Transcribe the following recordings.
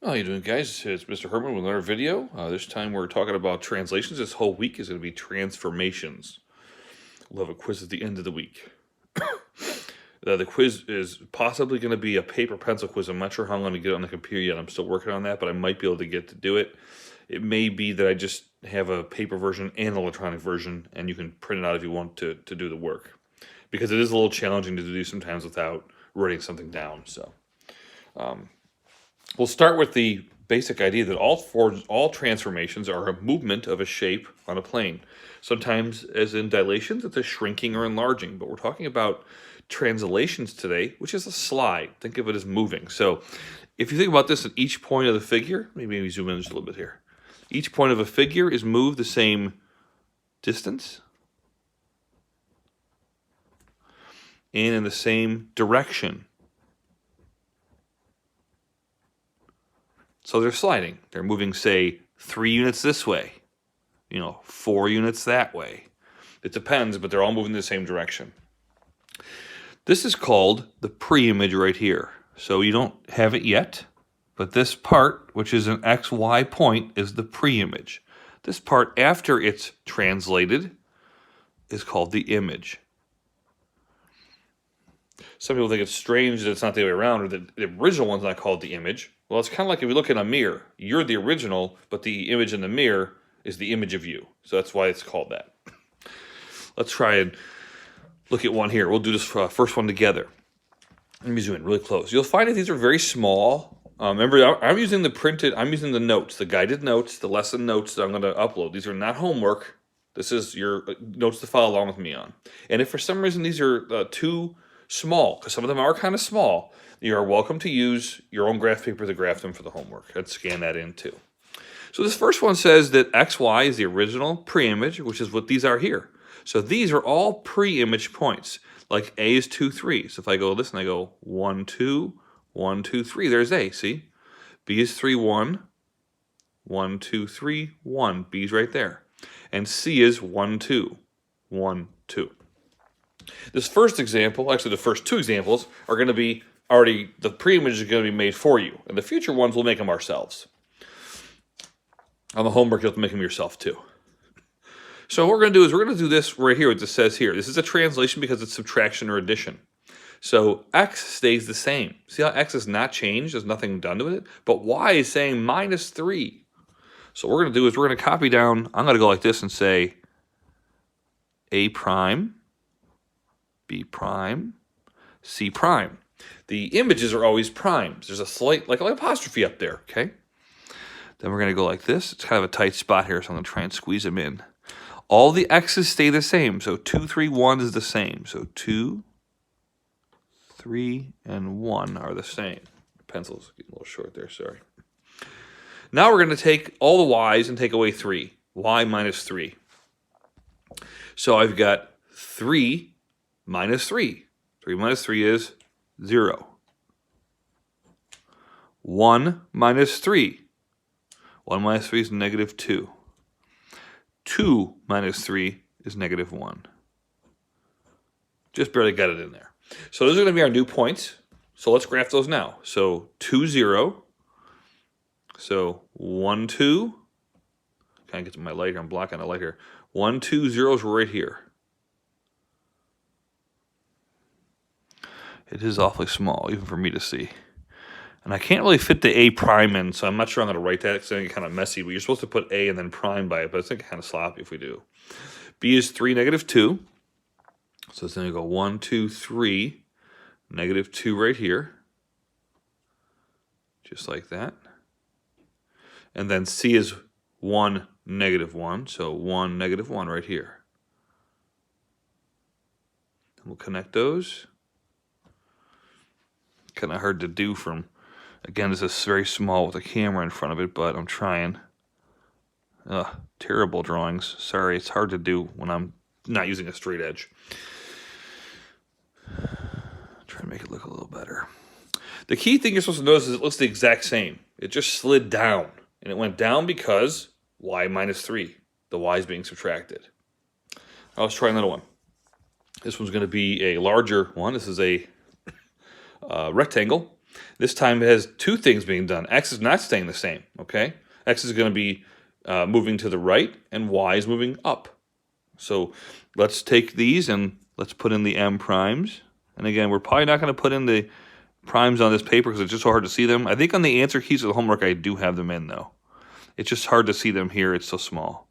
How you doing, guys? It's Mr. Herman with another video. This time we're talking about translations. This whole week is going to be transformations. We'll have a quiz at the end of the week. The quiz is possibly going to be a paper pencil quiz. I'm not sure how I'm going to get it on the computer yet. I'm still working on that, but I might be able to get to do it. It may be that I just have a paper version and an electronic version, and you can print it out if you want to do the work. Because it is a little challenging to do sometimes without writing something down. So we'll start with the basic idea that all transformations are a movement of a shape on a plane. Sometimes, as in dilations, it's a shrinking or enlarging, but we're talking about translations today, which is a slide. Think of it as moving. So if you think about this at each point of the figure, maybe zoom in just a little bit here. Each point of a figure is moved the same distance and in the same direction. So they're sliding. They're moving, say, 3 units this way, 4 units that way. It depends, but they're all moving in the same direction. This is called the pre-image right here. So you don't have it yet, but this part, which is an XY point, is the pre-image. This part, after it's translated, is called the image. Some people think it's strange that it's not the other way around, or that the original one's not called the image. Well, it's kind of like if you look in a mirror. You're the original, but the image in the mirror is the image of you. So that's why it's called that. Let's try and look at one here. We'll do this first one together. Let me zoom in really close. You'll find that these are very small. Remember, I'm using the notes, the guided notes, the lesson notes that I'm going to upload. These are not homework. This is your notes to follow along with me on. And if for some reason these are too small, because some of them are kind of small, you are welcome to use your own graph paper to graph them for the homework and scan that in too. So this first one says that XY is the original pre-image, which is what these are here. So these are all pre-image points. Like A is 2, 3. So if I go this and I go 1, 2, 1, 2, 3, there's A, see? B is 3, 1, 1, 2, 3, 1. B's right there. And C is 1, 2, 1, 2. This first example, actually the first two examples, are going to be the pre-image is going to be made for you. And the future ones, we'll make them ourselves. On the homework, you'll have to make them yourself too. So what we're going to do is we're going to do this right here, what this says here. This is a translation because it's subtraction or addition. So x stays the same. See how x is not changed? There's nothing done to it. But y is saying minus 3. So what we're going to do is we're going to copy down. I'm going to go like this and say a prime, b prime, c prime. The images are always primes. There's a slight, like an apostrophe up there, okay? Then we're going to go like this. It's kind of a tight spot here, so I'm going to try and squeeze them in. All the x's stay the same. So 2, 3, 1 is the same. So 2, 3, and 1 are the same. Pencil's getting a little short there, sorry. Now we're going to take all the y's and take away 3. Y minus 3. So I've got 3 minus 3. 3 minus 3 is 0. 1 minus 3. 1 minus 3 is negative 2. 2 minus 3 is negative 1. Just barely got it in there. So those are going to be our new points. So let's graph those now. So 2, 0. So 1, 2. Kind of get to my light here. I'm blocking the light here. 1, 2, 0 is right here. It is awfully small, even for me to see. And I can't really fit the A prime in, so I'm not sure I'm going to write that. It's going to get kind of messy. But you're supposed to put A and then prime by it, but it's going to get kind of sloppy if we do. B is 3, negative 2. So it's going to go 1, 2, 3, negative 2 right here. Just like that. And then C is 1, negative 1. So 1, negative 1 right here. And we'll connect those. Kind of hard to do from... Again, this is very small with a camera in front of it, but I'm trying. Terrible drawings. Sorry, it's hard to do when I'm not using a straight edge. Try to make it look a little better. The key thing you're supposed to notice is it looks the exact same. It just slid down. And it went down because y minus 3. The y is being subtracted. Now let's try another one. This one's going to be a larger one. This is a rectangle. This time it has two things being done. X is not staying the same, okay? X is going to be moving to the right, and Y is moving up. So let's take these and let's put in the M primes. And again, we're probably not going to put in the primes on this paper because it's just so hard to see them. I think on the answer keys of the homework, I do have them in, though. It's just hard to see them here. It's so small.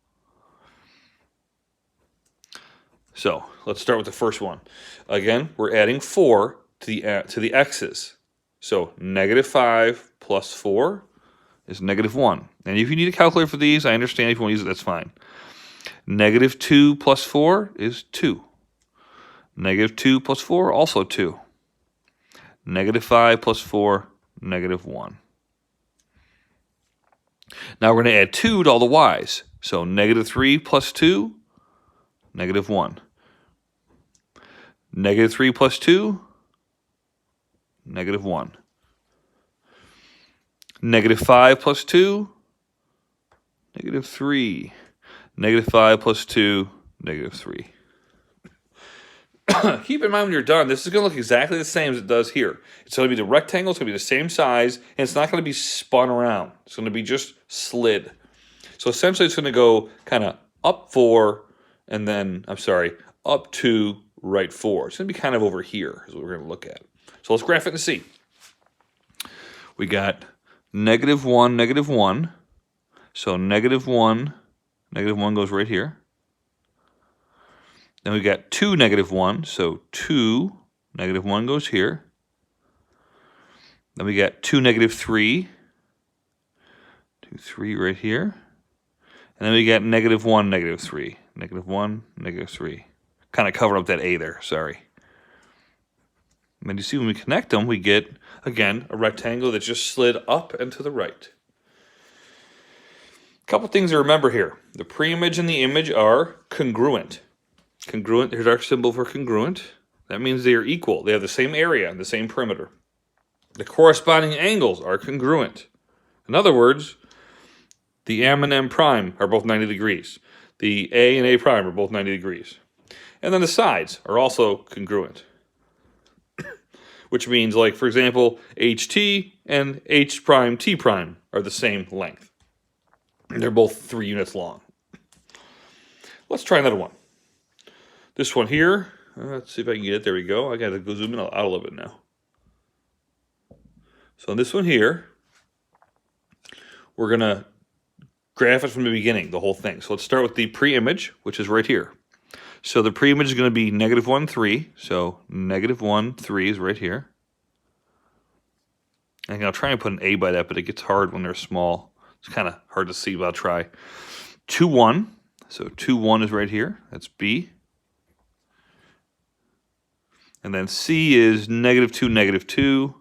So let's start with the first one. Again, we're adding 4 to the x's. So -5 plus 4 is -1. And if you need a calculator for these, I understand. If you want to use it, that's fine. -2 plus 4 is 2. -2 plus 4, also 2. -5 plus 4, -1. Now we're going to add 2 to all the y's. So -3 plus 2, -1. -3 plus 2, -1. -5 plus 2, -3. -5 plus 2, -3. Keep in mind when you're done, this is going to look exactly the same as it does here. It's going to be the rectangle, it's going to be the same size, and it's not going to be spun around. It's going to be just slid. So essentially it's going to go kind of up 4, and then, up 2, right 4. It's going to be kind of over here is what we're going to look at. So let's graph it and see. We got -1, -1. So -1, -1 goes right here. Then we got 2, -1. So 2, -1 goes here. Then we got 2, -3. 2, 3 right here. And then we got -1, -3. -1, -3. Kind of covered up that A there, sorry. And then you see when we connect them, we get, again, a rectangle that just slid up and to the right. A couple things to remember here. The pre-image and the image are congruent. Congruent, here's our symbol for congruent. That means they are equal. They have the same area and the same perimeter. The corresponding angles are congruent. In other words, the M and M prime are both 90 degrees. The A and A prime are both 90 degrees. And then the sides are also congruent. Which means, like, for example, HT and H prime T prime are the same length. They're both 3 units long. Let's try another one. This one here, let's see if I can get it. There we go. I got to go zoom in out a little bit now. So on this one here, we're going to graph it from the beginning, the whole thing. So let's start with the pre-image, which is right here. So the pre-image is going to be -1, 3. So -1, 3 is right here. And I'll try and put an A by that, but it gets hard when they're small. It's kind of hard to see, but I'll try. 2, 1. So 2, 1 is right here. That's B. And then C is -2, -2.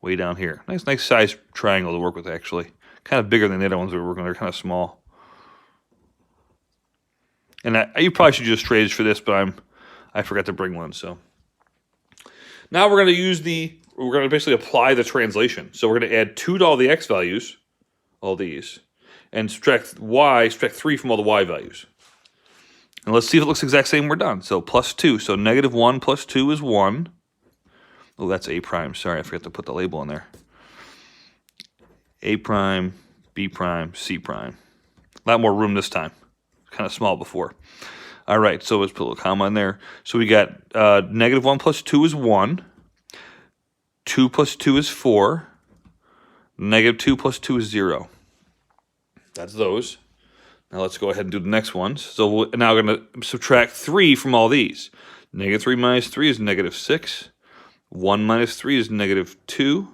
Way down here. Nice size triangle to work with, actually. Kind of bigger than the other ones we were working on. They're kind of small. And you probably should use straight edge for this, but I forgot to bring one. So now we're going to we're going to basically apply the translation. So we're going to add 2 to all the x values, all these, and subtract 3 from all the y values. And let's see if it looks the exact same when we're done. So +2. So -1 plus 2 is 1. Oh, that's A prime. Sorry, I forgot to put the label in there. A prime, B prime, C prime. A lot more room this time. Kind of small before. All right, so let's put a little comma in there. So we got -1 plus 2 is 1. 2 plus 2 is 4. -2 plus 2 is 0. That's those. Now let's go ahead and do the next ones. So we're now going to subtract 3 from all these. -3 minus 3 is -6. 1 minus 3 is -2.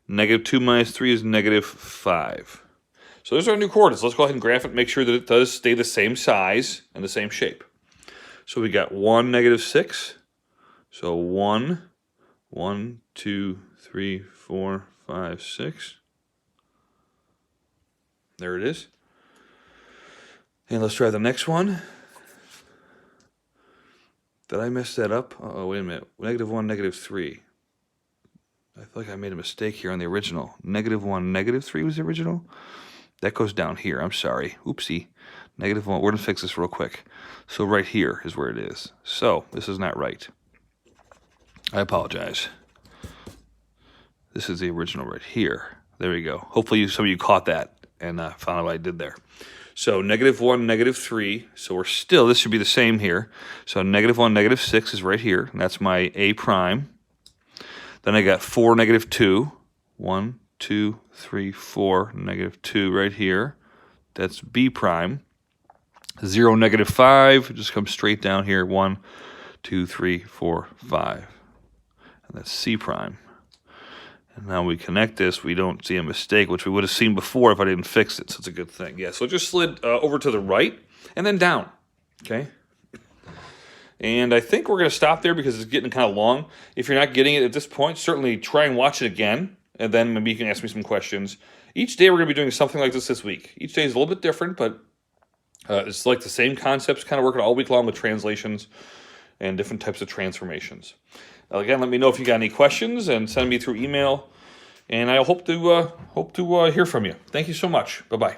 -2 minus 3 is -5. So there's our new coordinates. Let's go ahead and graph it, make sure that it does stay the same size and the same shape. So we got 1, -6. So 1, 2, 3, 4, 5, 6. There it is. And let's try the next one. Did I mess that up? Oh, wait a minute. -1, -3. I feel like I made a mistake here on the original. -1, -3 was the original? That goes down here. I'm sorry. Oopsie. -1. We're going to fix this real quick. So right here is where it is. So this is not right. I apologize. This is the original right here. There we go. Hopefully some of you caught that and found out what I did there. So -1, -3. So we're still, this should be the same here. So -1, -6 is right here. And that's my A prime. Then I got 4, -2. 1, 2, 3, 4, -2 right here. That's B prime. 0, -5. Just come straight down here. 1, 2, 3, 4, 5. And that's C prime. And now we connect this, we don't see a mistake, which we would have seen before if I didn't fix it, so it's a good thing. Yeah, so it just slid over to the right and then down, okay? And I think we're going to stop there because it's getting kind of long. If you're not getting it at this point, certainly try and watch it again, and then maybe you can ask me some questions. Each day we're going to be doing something like this week. Each day is a little bit different, but it's like the same concepts, kind of working all week long with translations and different types of transformations. Again, let me know if you got any questions and send me through email. And I hope to hear from you. Thank you so much. Bye-bye.